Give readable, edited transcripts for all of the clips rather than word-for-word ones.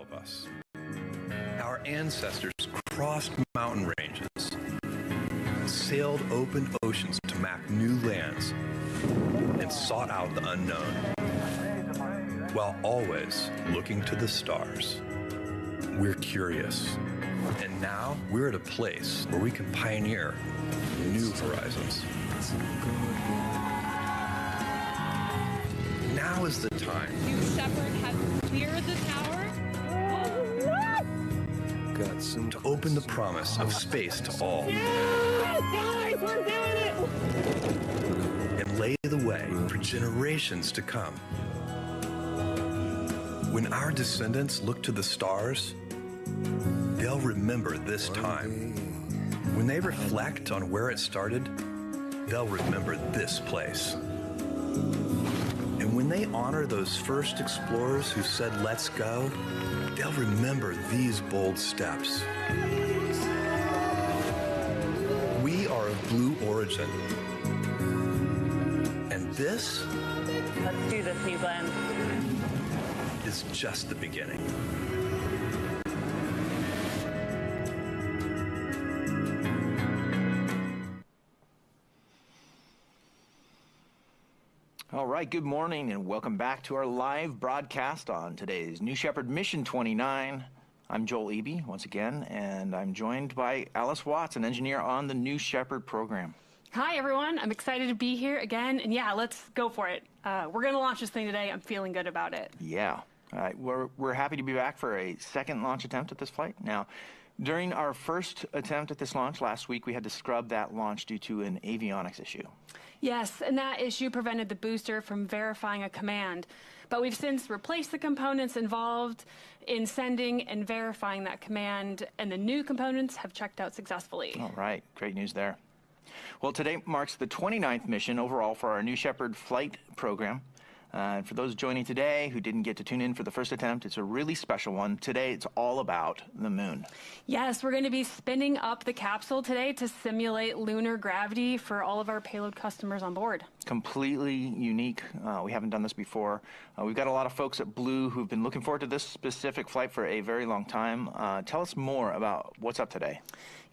of us. Our ancestors crossed mountain ranges, sailed open oceans to map new lands, and sought out the unknown, while always looking to the stars. We're curious, and now we're at a place where we can pioneer new horizons. Now is the time. You, Shepard, have cleared the tower. To open the promise of space to all. Yes, guys, we're doing it! And lay the way for generations to come. When our descendants look to the stars, they'll remember this time. When they reflect on where it started, they'll remember this place. And when they honor those first explorers who said, "Let's go," they'll remember these bold steps. We are of blue origin. And this, Let's do this, New Glenn. is just the beginning. All right, good morning and welcome back to our live broadcast on today's New Shepard Mission 29. I'm Joel Eby once again, and I'm joined by Alice Watts, an engineer on the New Shepard program. Hi, everyone. I'm excited to be here again, and yeah, let's go for it. We're going to launch this thing today. I'm feeling good about it. Yeah, all right, we're happy to be back for a second launch attempt at this flight. Now, during our first attempt at this launch last week, we had to scrub that launch due to an avionics issue. Yes, and that issue prevented the booster from verifying a command. But we've since replaced the components involved in sending and verifying that command, and the new components have checked out successfully. All right, great news there. Well, today marks the 29th mission overall for our New Shepard flight program. And for those joining today who didn't get to tune in for the first attempt, it's a really special one. Today, it's all about the moon. Yes, we're going to be spinning up the capsule today to simulate lunar gravity for all of our payload customers on board. Completely unique. We haven't done this before. We've got a lot of folks at Blue who've been looking forward to this specific flight for a very long time. Tell us more about what's up today.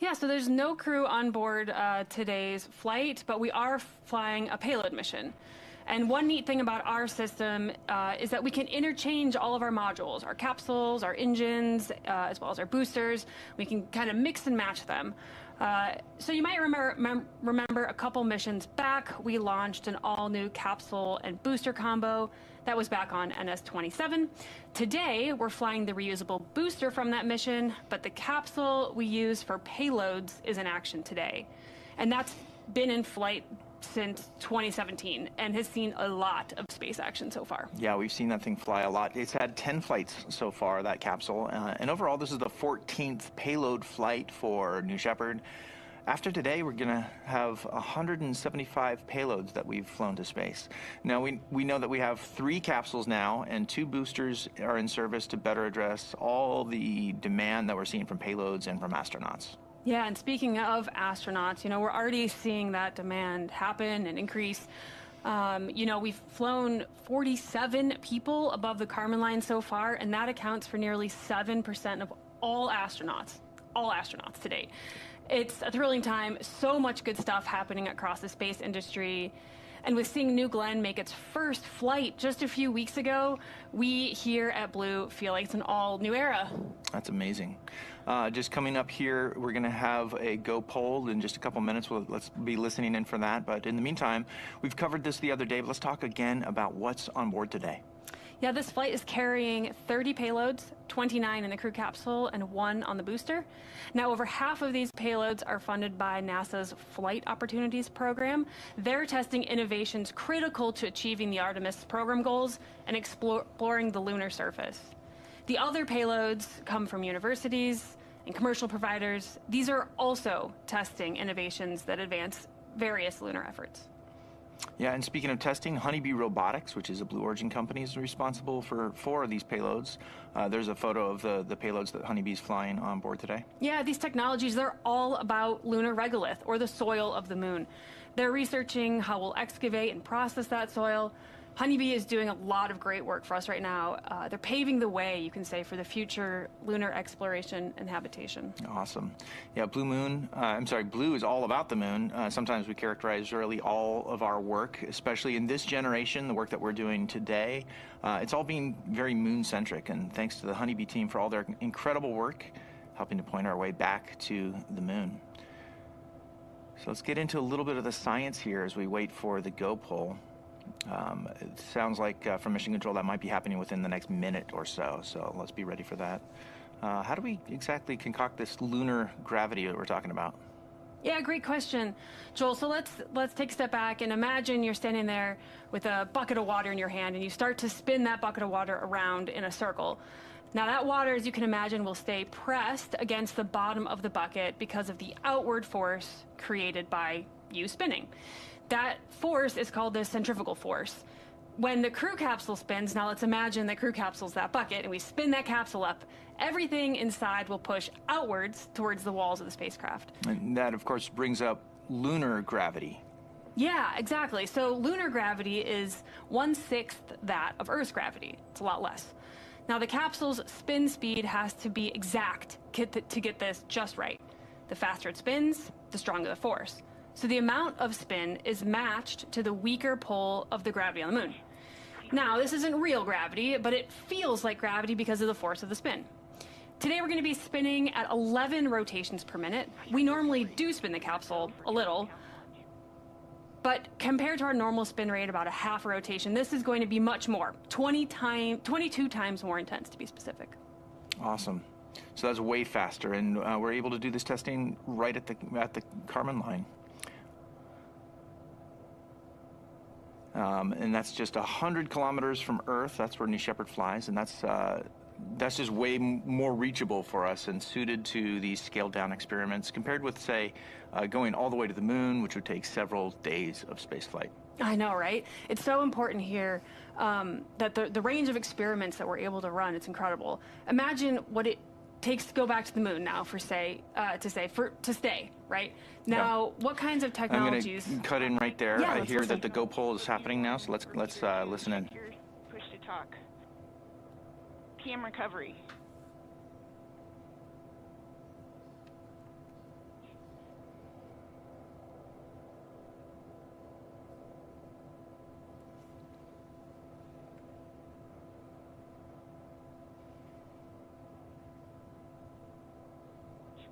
Yeah, so there's no crew on board today's flight, but we are flying a payload mission. And one neat thing about our system is that we can interchange all of our modules, our capsules, our engines, as well as our boosters. We can kind of mix and match them. So you might remember a couple missions back, we launched an all-new capsule and booster combo. That was back on NS-29. Today, we're flying the reusable booster from that mission, but the capsule we use for payloads is in action today. And that's been in flight since 2017 and has seen a lot of space action so far. Yeah, we've seen that thing fly a lot. It's had 10 flights so far, that capsule. And overall, this is the 14th payload flight for New Shepard. After today, we're going to have 175 payloads that we've flown to space. Now, we know that we have 3 capsules now, and 2 boosters are in service to better address all the demand that we're seeing from payloads and from astronauts. Yeah, and speaking of astronauts, you know, we're already seeing that demand happen and increase. You know, we've flown 47 people above the Kármán line so far, and that accounts for nearly 7% of all astronauts to date. It's a thrilling time, so much good stuff happening across the space industry. And with seeing New Glenn make its first flight just a few weeks ago, we here at Blue feel like it's an all-new era. That's amazing. Just coming up here, we're going to have a Go poll in just a couple minutes. Let's be listening in for that. But in the meantime, we've covered this the other day, but let's talk again about what's on board today. Yeah, this flight is carrying 30 payloads, 29 in the crew capsule and 1 on the booster. Now, over half of these payloads are funded by NASA's Flight Opportunities Program. They're testing innovations critical to achieving the Artemis program goals and exploring the lunar surface. The other payloads come from universities and commercial providers. These are also testing innovations that advance various lunar efforts. Yeah, and speaking of testing, Honeybee Robotics, which is a Blue Origin company, is responsible for 4 of these payloads. There's a photo of the payloads that Honeybee's flying on board today. Yeah, these technologies, they're all about lunar regolith, or the soil of the moon. They're researching how we'll excavate and process that soil. Honeybee is doing a lot of great work for us right now. They're paving the way, you can say, for the future lunar exploration and habitation. Awesome. Yeah, Blue is all about the moon. Sometimes we characterize really all of our work, especially in this generation, the work that we're doing today. It's all being very moon-centric, and thanks to the Honeybee team for all their incredible work, helping to point our way back to the moon. So let's get into a little bit of the science here as we wait for the go pull. It sounds like from Mission Control that might be happening within the next minute or so, so let's be ready for that. How do we exactly concoct this lunar gravity that we're talking about? Yeah, great question, Joel. So let's take a step back and imagine you're standing there with a bucket of water in your hand, and you start to spin that bucket of water around in a circle. Now that water, as you can imagine, will stay pressed against the bottom of the bucket because of the outward force created by you spinning. That force is called the centrifugal force. When the crew capsule spins, now let's imagine the crew capsule's that bucket, and we spin that capsule up, everything inside will push outwards towards the walls of the spacecraft. And that, of course, brings up lunar gravity. Yeah, exactly. So lunar gravity is 1/6 that of Earth's gravity. It's a lot less. Now the capsule's spin speed has to be exact to get this just right. The faster it spins, the stronger the force. So the amount of spin is matched to the weaker pull of the gravity on the moon. Now, this isn't real gravity, but it feels like gravity because of the force of the spin. Today we're going to be spinning at 11 rotations per minute. We normally do spin the capsule a little, but compared to our normal spin rate, about a half a rotation, this is going to be much more, 22 times more intense to be specific. Awesome. So that's way faster, and we're able to do this testing right at the Kármán line. And that's just 100 kilometers from Earth. That's where New Shepard flies, and that's just way more reachable for us and suited to these scaled-down experiments compared with, say, going all the way to the moon, which would take several days of spaceflight. I know, right? It's so important here that the range of experiments that we're able to run, it's incredible. Imagine what it takes to go back to the moon now to stay, right? Now, what kinds of technologies? I'm going to cut in right there. Yeah, I hear listen. that the go pull is happening now, so let's listen in. Here's push to talk. PM recovery.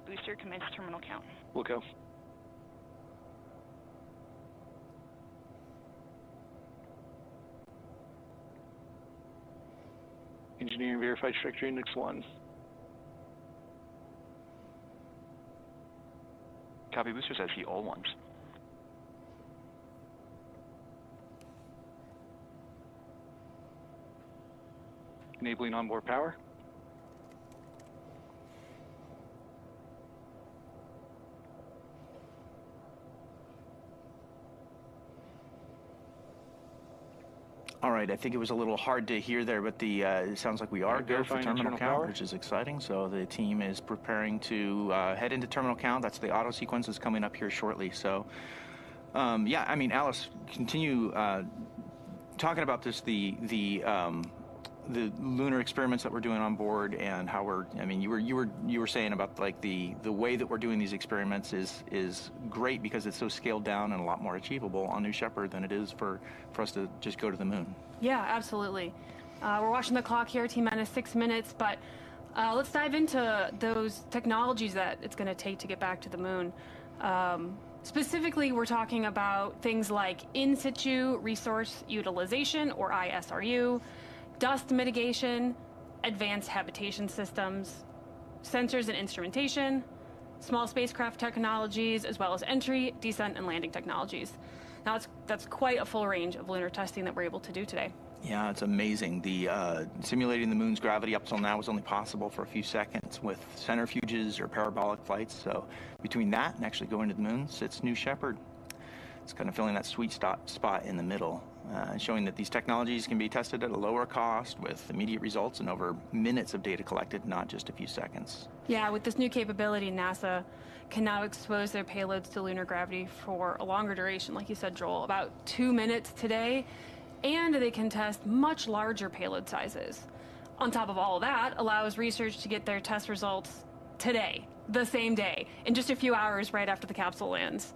Booster commence terminal count. We'll go. Engineering verified trajectory index 1. Copy, boosters, I see all ones. Enabling onboard power. All right, I think it was a little hard to hear there, but it sounds like we are go for Verifying terminal internal count, power. which is exciting. So the team is preparing to head into terminal count. That's the auto sequence is coming up here shortly. So, yeah, I mean, Alice, continue talking about this, the lunar experiments that we're doing on board and how we're. I mean, you were saying about like the way that we're doing these experiments is great because it's so scaled down and a lot more achievable on New Shepard than it is for us to just go to the moon. Yeah, absolutely. We're watching the clock here, T-minus 6 minutes, but let's dive into those technologies that it's going to take to get back to the moon. Specifically, we're talking about things like in-situ resource utilization, or ISRU, dust mitigation, advanced habitation systems, sensors and instrumentation, small spacecraft technologies, as well as entry, descent, and landing technologies. Now, that's quite a full range of lunar testing that we're able to do today. Yeah, it's amazing. The simulating the moon's gravity up till now was only possible for a few seconds with centrifuges or parabolic flights. So between that and actually going to the moon sits New Shepard. It's kind of filling that sweet spot in the middle, showing that these technologies can be tested at a lower cost with immediate results and over minutes of data collected, not just a few seconds. Yeah, with this new capability, NASA can now expose their payloads to lunar gravity for a longer duration, like you said, Joel, about 2 minutes today. and they can test much larger payload sizes. On top of all of that, allows research to get their test results today, the same day, in just a few hours right after the capsule lands.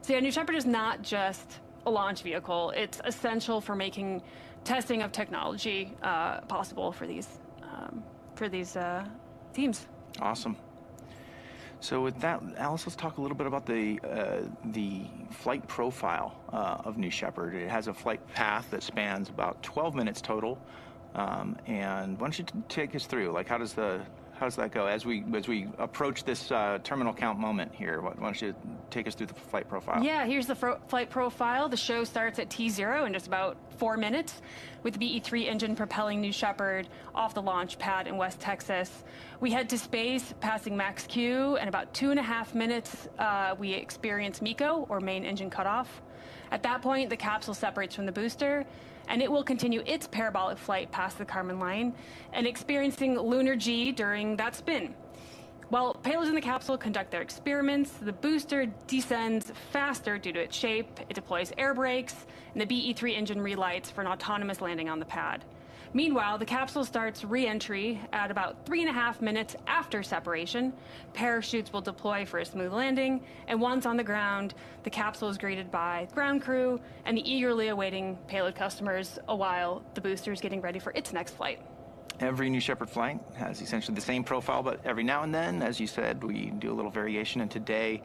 So yeah, New Shepard is not just a launch vehicle. It's essential for making testing of technology possible for these teams. Awesome. So with that, Alice, let's talk a little bit about the flight profile of New Shepard. It has a flight path that spans about 12 minutes total. And why don't you take us through, like, how does that go as we approach this terminal count moment here? Why don't you take us through the flight profile? Yeah, here's the flight profile. The show starts at T0 in just about 4 minutes, with the BE-3 engine propelling New Shepard off the launch pad in West Texas. We head to space, passing max Q, and about 2.5 minutes we experience MECO, or main engine cutoff. At that point, the capsule separates from the booster, and it will continue its parabolic flight past the Kármán line and experiencing lunar G during that spin. While payloads in the capsule conduct their experiments, the booster descends faster due to its shape, it deploys air brakes, and the BE-3 engine relights for an autonomous landing on the pad. Meanwhile, the capsule starts re-entry at about 3.5 minutes after separation. Parachutes will deploy for a smooth landing, and once on the ground, the capsule is greeted by ground crew and the eagerly awaiting payload customers, while the booster is getting ready for its next flight. Every New Shepard flight has essentially the same profile, but every now and then, as you said, we do a little variation, and today,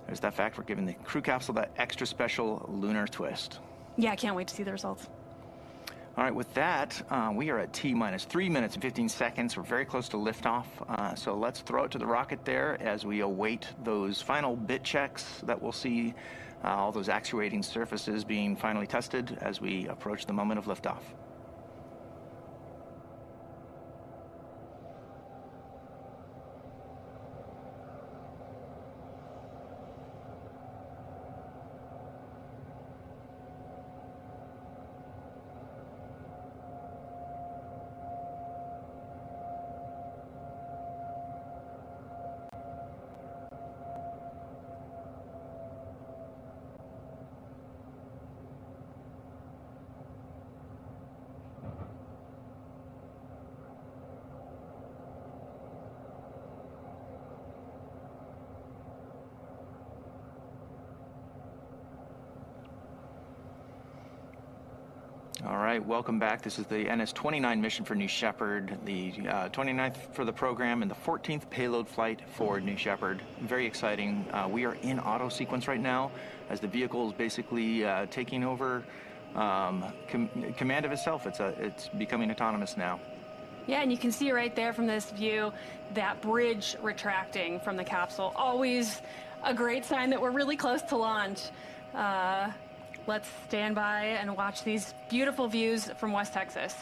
there's that fact we're giving the crew capsule that extra special lunar twist. Yeah, I can't wait to see the results. All right, with that, we are at T-minus 3 minutes and 15 seconds. We're very close to liftoff, so let's throw it to the rocket there as we await those final bit checks that we'll see all those actuating surfaces being finally tested as we approach the moment of liftoff. All right, welcome back. This is the NS-29 mission for New Shepard, the 29th for the program and the 14th payload flight for New Shepard. Very exciting. We are in auto sequence right now as the vehicle is basically taking over command of itself. It's becoming autonomous now. Yeah, and you can see right there from this view that bridge retracting from the capsule. Always a great sign that we're really close to launch. Let's stand by and watch these beautiful views from West Texas.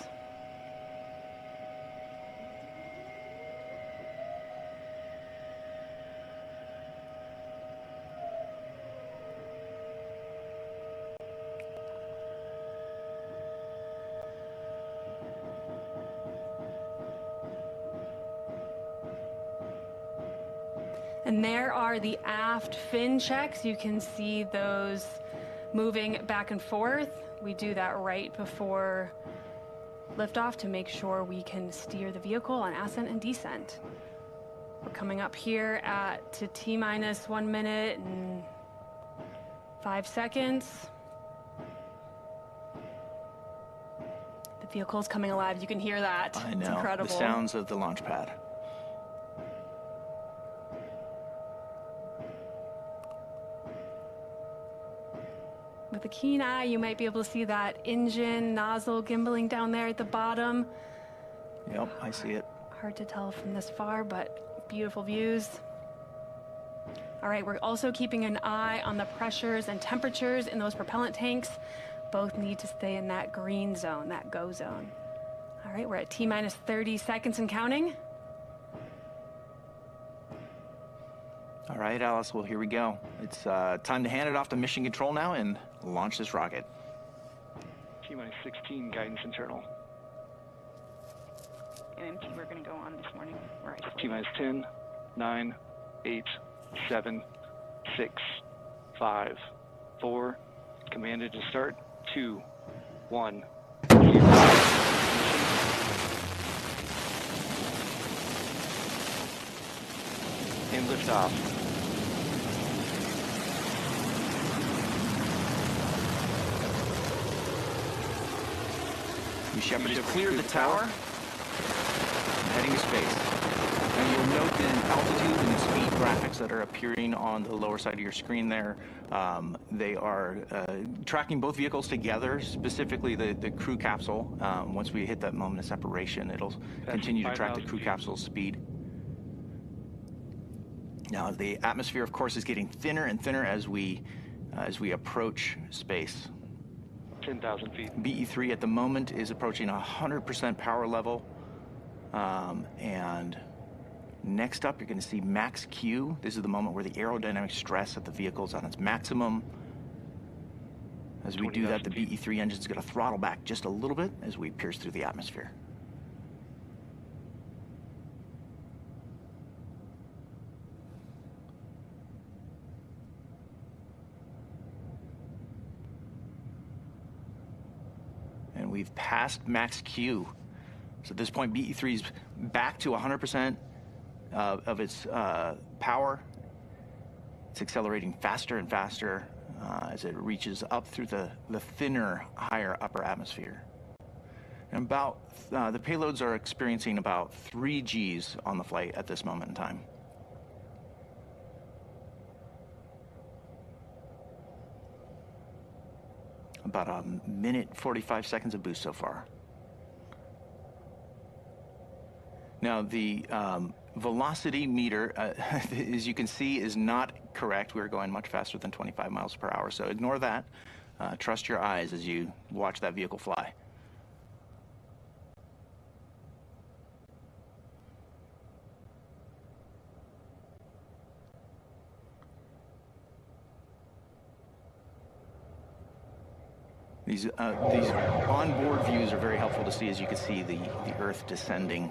And there are the aft fin checks. You can see those moving back and forth. We do that right before liftoff to make sure we can steer the vehicle on ascent and descent. We're coming up here to T-minus 1 minute and 5 seconds. The vehicle is coming alive. You can hear that. I know. It's incredible. The sounds of the launch pad. With a keen eye, you might be able to see that engine nozzle gimbaling down there at the bottom. Yep, I see it. Hard to tell from this far, but beautiful views. All right, we're also keeping an eye on the pressures and temperatures in those propellant tanks. Both need to stay in that green zone, that go zone. All right, we're at T-minus 30 seconds and counting. All right, Alice, well, here we go. It's time to hand it off to mission control now and launch this rocket. T-minus 16, guidance internal. MMT, we're going to go on this morning. We're isolated. T-minus 10, 9, 8, 7, 6, 5, 4. Commanded to start. 2, 1. And liftoff. New Shepard just cleared the tower, heading to space. Now you'll note the altitude and the speed graphics that are appearing on the lower side of your screen there. They are tracking both vehicles together, specifically the crew capsule. Once we hit that moment of separation, it'll continue to track the crew capsule's speed. Now the atmosphere, of course, is getting thinner and thinner as we approach space. 10,000 feet. BE-3 at the moment is approaching 100% power level. And next up, you're going to see max Q. This is the moment where the aerodynamic stress of the vehicle is on its maximum. As we do that, the BE-3 engine is going to throttle back just a little bit as we pierce through the atmosphere. And we've passed max Q. So at this point, BE-3 is back to 100% of its power. It's accelerating faster and faster as it reaches up through the thinner, higher upper atmosphere. And the payloads are experiencing about 3 Gs on the flight at this moment in time. About a minute, 45 seconds of boost so far. Now, the velocity meter, as you can see, is not correct. We're going much faster than 25 miles per hour, so ignore that. Trust your eyes as you watch that vehicle fly. These onboard views are very helpful to see, as you can see the Earth descending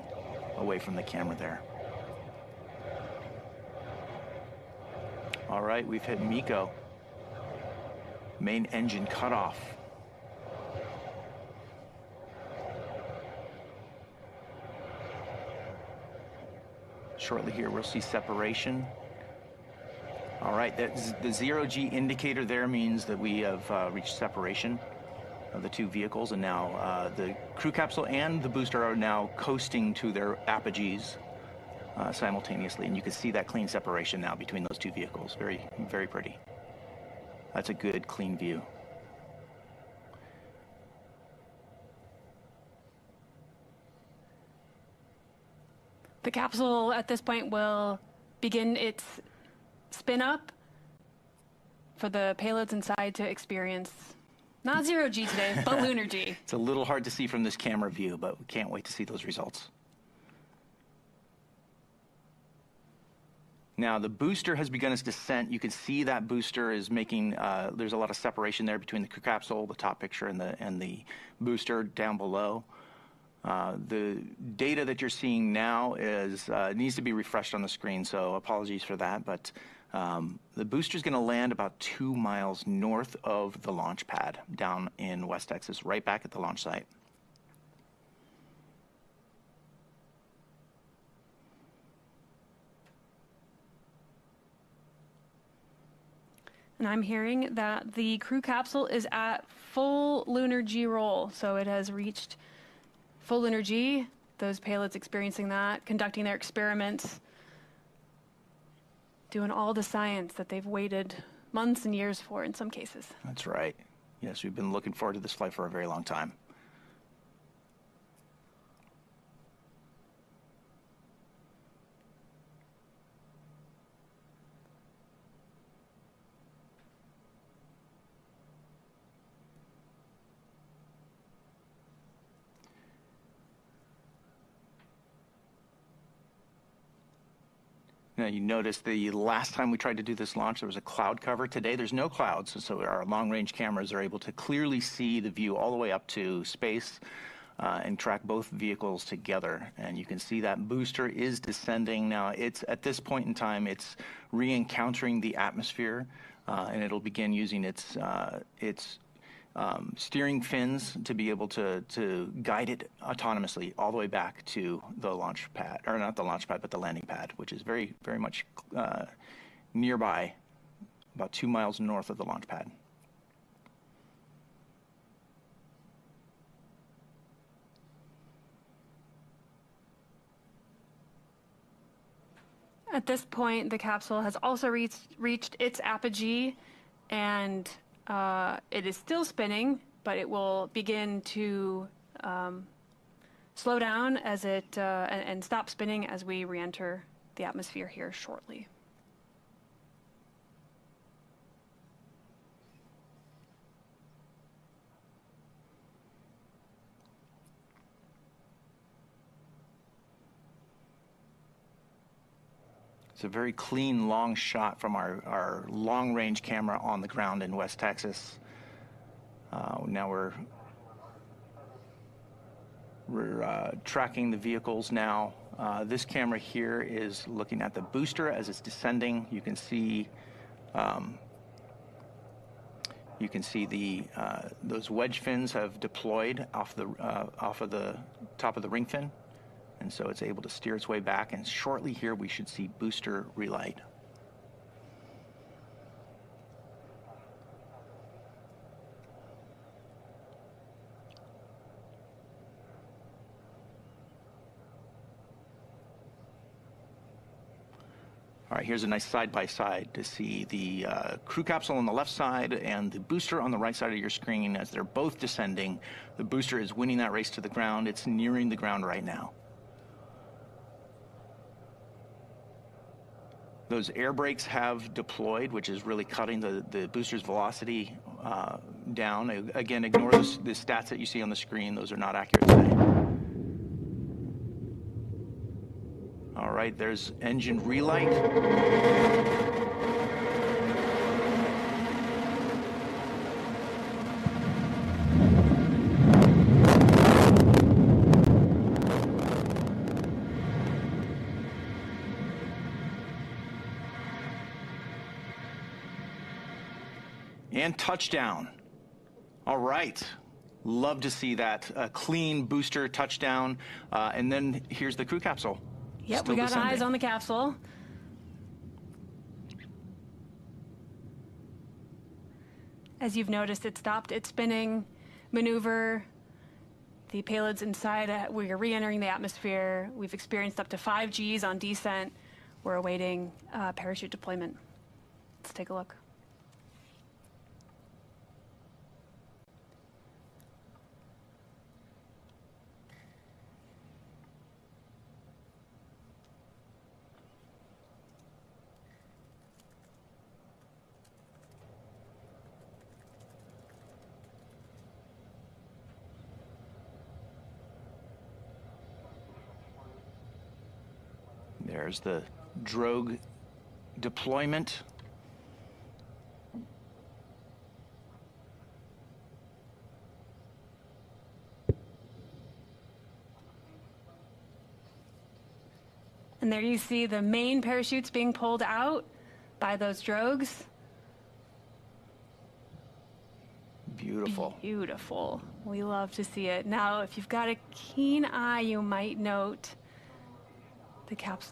away from the camera there. All right, we've hit MECO. Main engine cutoff. Shortly here, we'll see separation. All right, the 0G indicator there means that we have reached separation of the two vehicles, and now the crew capsule and the booster are now coasting to their apogees simultaneously, and you can see that clean separation now between those two vehicles. Very, very pretty. That's a good, clean view. The capsule at this point will begin its spin up for the payloads inside to experience not 0G today, but lunar G. It's a little hard to see from this camera view, but we can't wait to see those results. Now, the booster has begun its descent. You can see that booster is making, there's a lot of separation there between the crew capsule, the top picture, and the booster down below. The data that you're seeing now needs to be refreshed on the screen, so apologies for that, but the booster is going to land about 2 miles north of the launch pad down in West Texas, right back at the launch site. And I'm hearing that the crew capsule is at full lunar G roll, so it has reached full lunar G. Those payloads experiencing that, conducting their experiments, doing all the science that they've waited months and years for in some cases. That's right. Yes, we've been looking forward to this flight for a very long time. Now, you notice the last time we tried to do this launch, there was a cloud cover. Today, there's no clouds, so our long-range cameras are able to clearly see the view all the way up to space and track both vehicles together. And you can see that booster is descending. Now, it's at this point in time, it's re-encountering the atmosphere, and it'll begin using its steering fins to be able to guide it autonomously all the way back to the launch pad, or not the launch pad, but the landing pad, which is very, very much nearby, about 2 miles north of the launch pad. At this point, the capsule has also reached its apogee, and it is still spinning, but it will begin to slow down as it and stop spinning as we re-enter the atmosphere here shortly. It's a very clean, long shot from our long-range camera on the ground in West Texas. Now we're tracking the vehicles now. This camera here is looking at the booster as it's descending. You can see the those wedge fins have deployed off of the top of the ring fin. And so it's able to steer its way back, and shortly here we should see booster relight. All right, here's a nice side-by-side to see the crew capsule on the left side and the booster on the right side of your screen as they're both descending. The booster is winning that race to the ground. It's nearing the ground right now. Those air brakes have deployed, which is really cutting the booster's velocity down. Again, ignore the stats that you see on the screen. Those are not accurate today. All right, there's engine relight. And touchdown. All right. Love to see that. A clean booster touchdown. And then here's the crew capsule. Yep, Still we got descending. eyes on the capsule. As you've noticed, it stopped its spinning maneuver. The payload's inside. We are re-entering the atmosphere. We've experienced up to 5 Gs on descent. We're awaiting parachute deployment. Let's take a look. There's the drogue deployment. And there you see the main parachutes being pulled out by those drogues. Beautiful. Beautiful. We love to see it. Now, if you've got a keen eye, you might note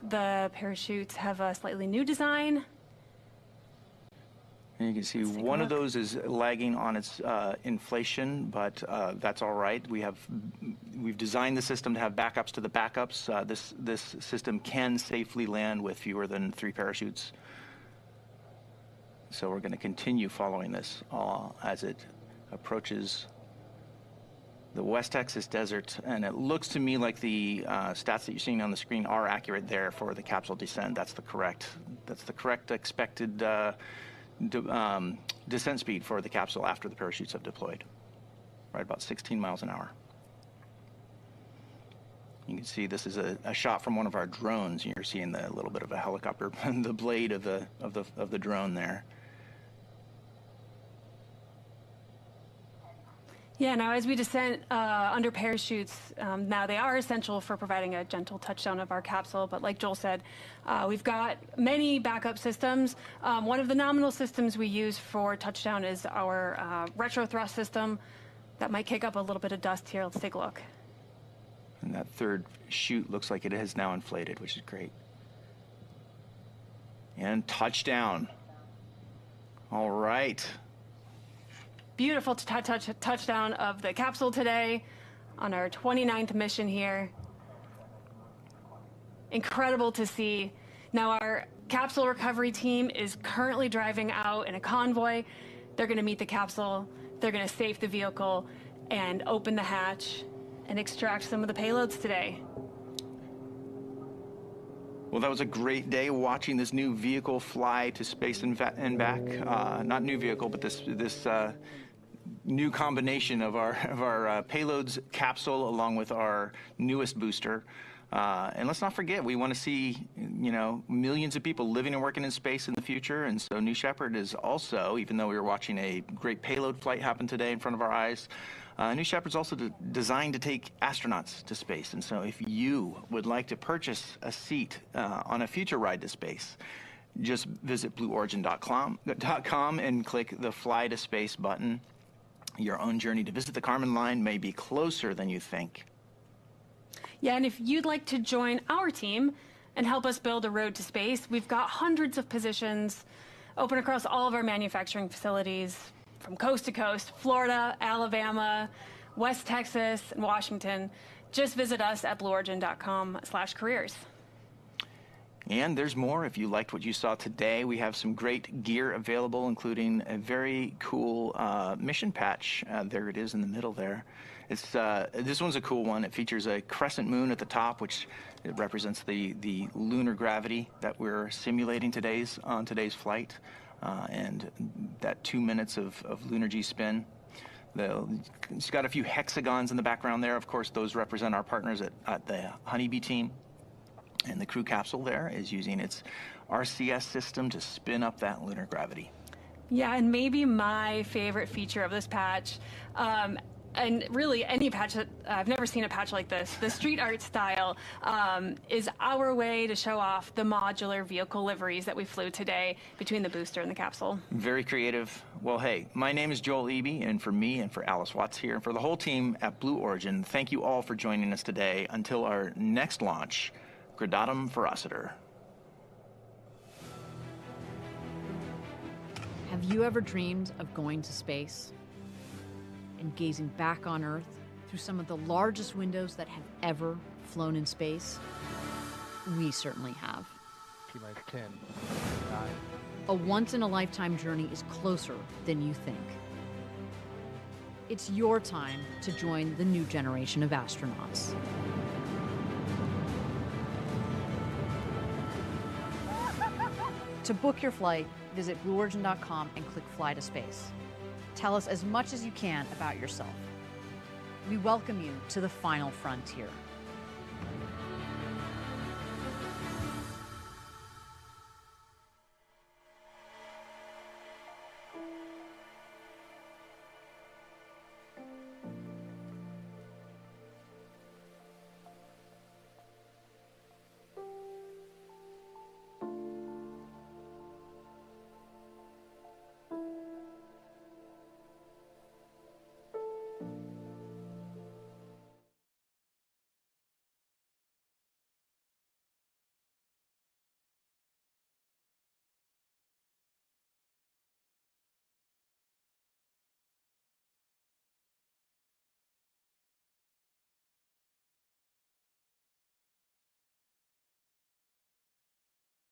the parachutes have a slightly new design. And you can see one of those is lagging on its inflation, but that's all right. We've designed the system to have backups to the backups. This system can safely land with fewer than 3 parachutes. So we're going to continue following this as it approaches the West Texas desert, and it looks to me like the stats that you're seeing on the screen are accurate there for the capsule descent. That's the correct expected descent speed for the capsule after the parachutes have deployed, right about 16 miles an hour. You can see this is a shot from one of our drones. You're seeing the little bit of a helicopter, the blade of the drone there. Yeah, now as we descend under parachutes, now they are essential for providing a gentle touchdown of our capsule, but like Joel said, we've got many backup systems. One of the nominal systems we use for touchdown is our retro thrust system. That might kick up a little bit of dust here. Let's take a look. And that third chute looks like it has now inflated, which is great. And touchdown. All right. Beautiful touchdown of the capsule today on our 29th mission here. Incredible to see. Now our capsule recovery team is currently driving out in a convoy. They're going to meet the capsule. They're going to safe the vehicle and open the hatch and extract some of the payloads today. Well, that was a great day watching this new vehicle fly to space and back. Not new vehicle, but this new combination of our payloads capsule along with our newest booster. And let's not forget, we want to see, millions of people living and working in space in the future. And so New Shepard is also, even though we were watching a great payload flight happen today in front of our eyes, New Shepard's also designed to take astronauts to space. And so if you would like to purchase a seat on a future ride to space, just visit blueorigin.com and click the Fly to Space button. Your own journey to visit the Kármán line may be closer than you think. Yeah, and if you'd like to join our team and help us build a road to space, we've got hundreds of positions open across all of our manufacturing facilities from coast to coast, Florida, Alabama, West Texas, and Washington. Just visit us at blueorigin.com/careers. And there's more. If you liked what you saw today, we have some great gear available, including a very cool mission patch. There it is in the middle there. This one's a cool one. It features a crescent moon at the top, which it represents the lunar gravity that we're simulating on today's flight, and that 2 minutes of lunar G-spin. It's got a few hexagons in the background there. Of course, those represent our partners at the Honeybee team. And the crew capsule there is using its RCS system to spin up that lunar gravity. Yeah, and maybe my favorite feature of this patch, and really any patch that I've never seen a patch like this, the street art style, is our way to show off the modular vehicle liveries that we flew today between the booster and the capsule. Very creative. Well, hey, my name is Joel Eby, and for me and for Alice Watts here, and for the whole team at Blue Origin, thank you all for joining us today. Until our next launch, Gradatum Ferociter. Have you ever dreamed of going to space and gazing back on Earth through some of the largest windows that have ever flown in space? We certainly have. T-minus 10, 9. A once-in-a-lifetime journey is closer than you think. It's your time to join the new generation of astronauts. To book your flight, visit blueorigin.com and click Fly to Space. Tell us as much as you can about yourself. We welcome you to the final frontier.